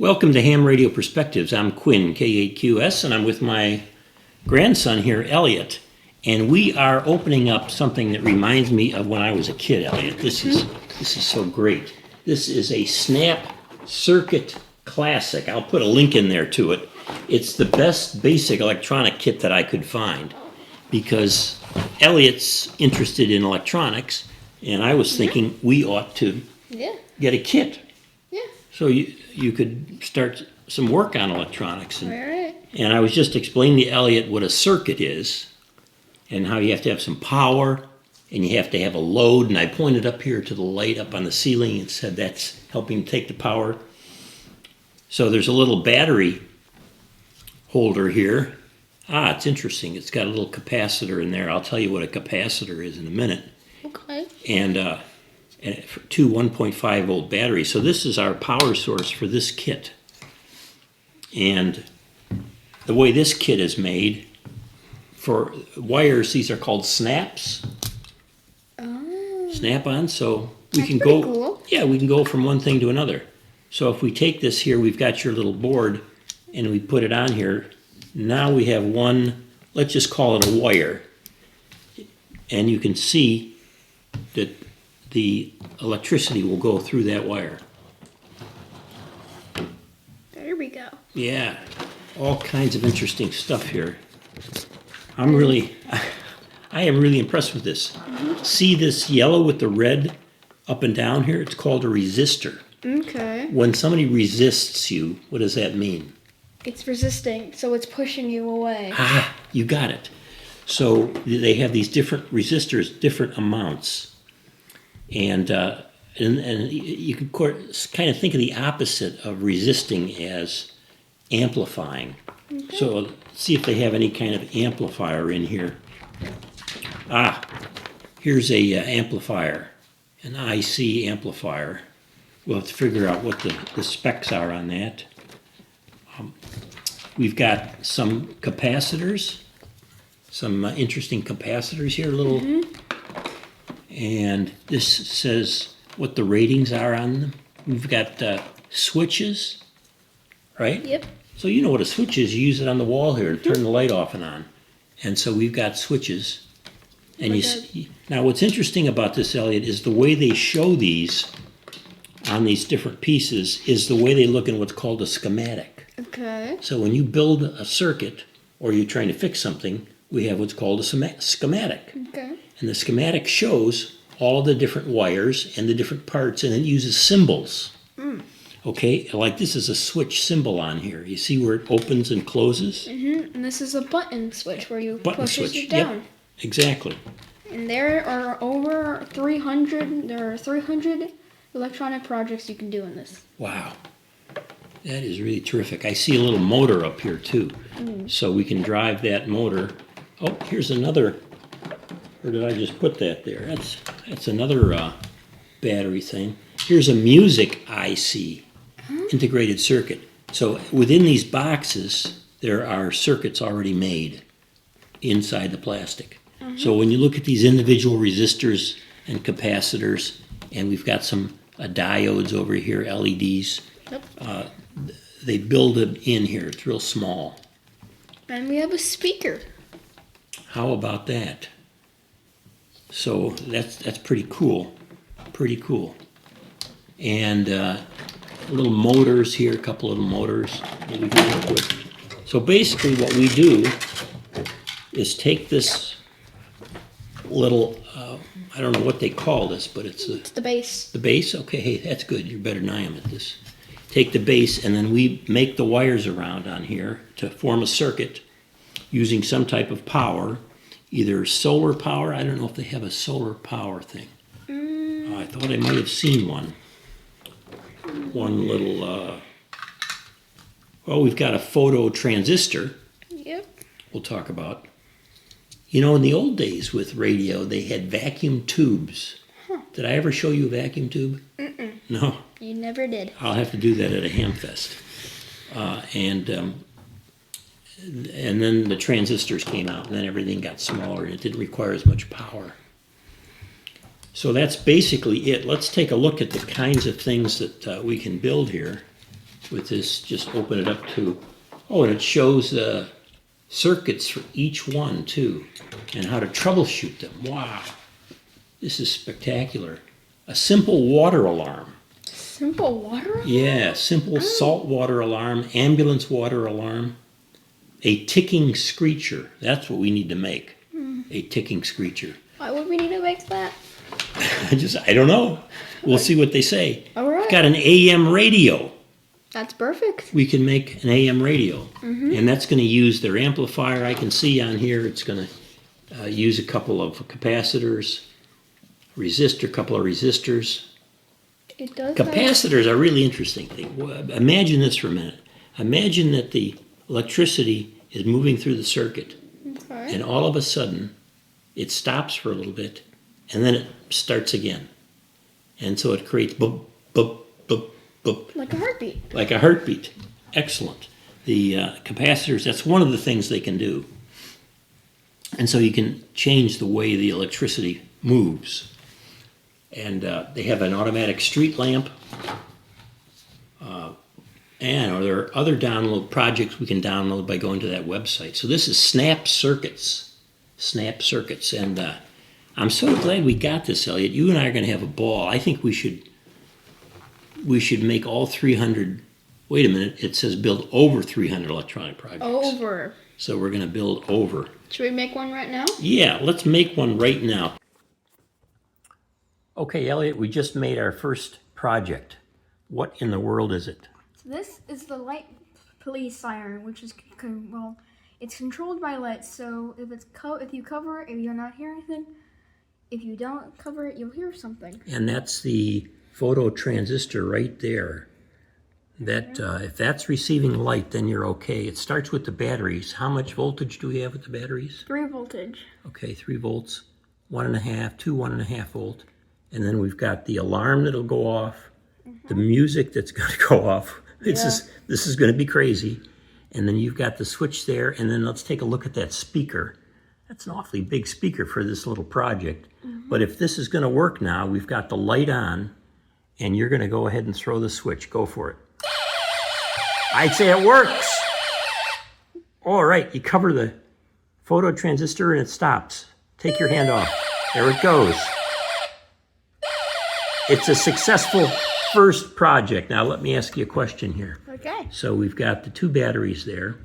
Welcome to Ham Radio Perspectives. I'm Quinn, K8QS, and I'm with my grandson here, Elliot. And we are opening up something that reminds me of when I was a kid, Elliot. This is so great. This is a Snap Circuit Classic. I'll put a link in there to it. It's the best basic electronic kit that I could find because Elliot's interested in electronics, and I was thinking we ought to get a kit. So you could start some work on electronics. And I was just explaining to Elliot what a circuit is and how you have to have some power and you have to have a load. And I pointed up here to the light up on the ceiling and said that's helping take the power. So there's a little battery holder here. It's interesting. It's got a little capacitor in there. I'll tell you what a capacitor is in a minute. Okay. And two 1.5 volt batteries. So this is our power source for this kit. And the way this kit is made, for wires, these are called snaps. Snap-on, so we can go. Cool. Yeah, we can go from one thing to another. So if we take this here, we've got your little board, and we put it on here. Now we have one. Let's just call it a wire, and you can see that the electricity will go through that wire. There we go. Yeah, all kinds of interesting stuff here. I am really impressed with this. See this yellow with the red up and down here? It's called a resistor. Okay. When somebody resists you, what does that mean? It's resisting, so it's pushing you away. You got it. So they have these different resistors, different amounts. And you can kind of think of the opposite of resisting as amplifying. Okay. So see if they have any kind of amplifier in here. Here's a amplifier, an IC amplifier. We'll have to figure out what the specs are on that. We've got some capacitors, some interesting capacitors here, and this says what the ratings are on them. We've got switches, right? Yep. So you know what a switch is. You use it on the wall here to turn the light off and on. And so we've got switches. And now what's interesting about this, Elliot, is the way they show these on these different pieces is the way they look in what's called a schematic. Okay. So when you build a circuit or you're trying to fix something, we have what's called a schematic. Okay. And the schematic shows all the different wires and the different parts, and it uses symbols. Okay, like this is a switch symbol on here. You see where it opens and closes? And this is a button switch where you push it down. Yep, exactly. And there are over 300. There are 300 electronic projects you can do in this. Wow, that is really terrific. I see a little motor up here too, so we can drive that motor. Oh, here's another. Or did I just put that there? That's another battery thing. Here's a music IC, integrated circuit. So within these boxes, there are circuits already made inside the plastic. So when you look at these individual resistors and capacitors, and we've got some diodes over here, LEDs, they build it in here. It's real small. And we have a speaker. How about that? So that's pretty cool, And little motors here, a couple little motors that we can work with. So basically what we do is take this little, I don't know what they call this, but it's the base. The base? Okay, hey, that's good. You're better than I am at this. Take the base and then we make the wires around on here to form a circuit using some type of power. Either solar power, I don't know if they have a solar power thing. I thought I might have seen one. One little, we've got a photo transistor. Yep. We'll talk about. You know, in the old days with radio, they had vacuum tubes. Did I ever show you a vacuum tube? No? You never did. I'll have to do that at a Hamfest. And then the transistors came out, and then everything got smaller, and it didn't require as much power. So that's basically it. Let's take a look at the kinds of things that we can build here. with this, just open it up to, oh, and it shows the circuits for each one too, and how to troubleshoot them. Wow, this is spectacular. A simple water alarm. Simple water? Yeah, simple salt water alarm, ambulance water alarm, a ticking screecher. That's what we need to make, a ticking screecher. Why would we need to make that? I don't know. We'll see what they say. All right. Got an AM radio. That's perfect. We can make an AM radio, and that's going to use their amplifier. I can see on here it's going to use a couple of capacitors, couple of resistors. It does. Capacitors are really interesting. Imagine this for a minute. Imagine that the electricity is moving through the circuit, Okay. and all of a sudden it stops for a little bit, and then it starts again. And so it creates boop, boop, boop, boop. Like a heartbeat. Like a heartbeat. Excellent. The capacitors, that's one of the things they can do. And so you can change the way the electricity moves. And they have an automatic street lamp. And there are other download projects we can download by going to that website. So this is Snap Circuits. Snap Circuits. And I'm so glad we got this, Elliot. You and I are going to have a ball. I think we should make all 300. Wait a minute. It says build over 300 electronic projects. Over. So we're going to build over. Should we make one right now? Yeah, let's make one right now. Okay, Elliot, we just made our first project. What in the world is it? So this is the light police siren, which is well, it's controlled by lights. So if you cover it, you'll not hear anything. If you don't cover it, you'll hear something. And that's the photo transistor right there. That if that's receiving light, then you're okay. It starts with the batteries. How much voltage do we have with the batteries? 3 voltage. Okay, 3 volts, 1.5, 1.5 volt. And then we've got the alarm that'll go off, the music that's going to go off. This is going to be crazy. And then you've got the switch there. And then let's take a look at that speaker. That's an awfully big speaker for this little project. But if this is going to work now, we've got the light on, and you're going to go ahead and throw the switch. Go for it. I'd say it works. All right, you cover the photo transistor and it stops. Take your hand off. There it goes. It's a successful first project. Now let me ask you a question here. Okay. So we've got the 2 batteries there.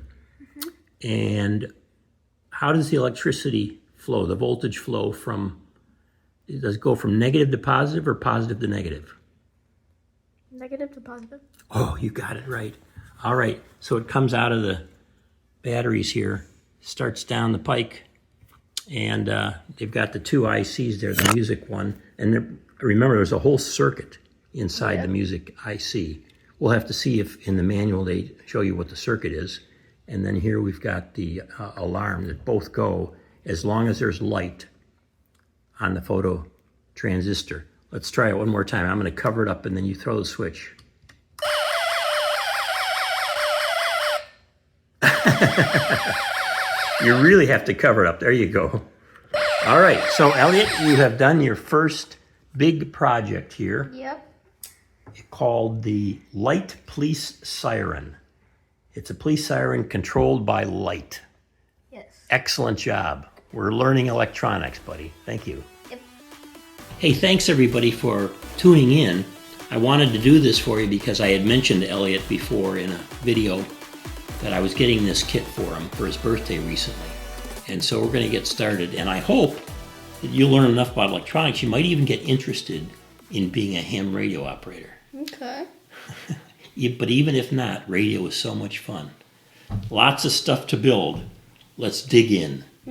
And how does the electricity flow, the voltage flow from, does it go from negative to positive or positive to negative? Negative to positive. Oh, you got it right. All right, so it comes out of the batteries here, starts down the pike, and they've got the 2 ICs there, the music one, and remember there's a whole circuit inside the music IC. We'll have to see if in the manual they show you what the circuit is, and then here we've got the alarm that both go as long as there's light on the photo transistor. Let's try it one more time. I'm going to cover it up and then you throw the switch. You really have to cover it up. There you go. All right. So, Elliot, you have done your first big project here Yep. called the Light Police Siren. It's a police siren controlled by light. Yes. Excellent job. We're learning electronics, buddy. Thank you. Yep. Hey, thanks everybody for tuning in. I wanted to do this for you because I had mentioned to Elliot before in a video that I was getting this kit for him for his birthday recently. And so we're going to get started. And I hope that you'll learn enough about electronics. You might even get interested in being a ham radio operator. Okay. But even if not, radio is so much fun. Lots of stuff to build. Let's dig in.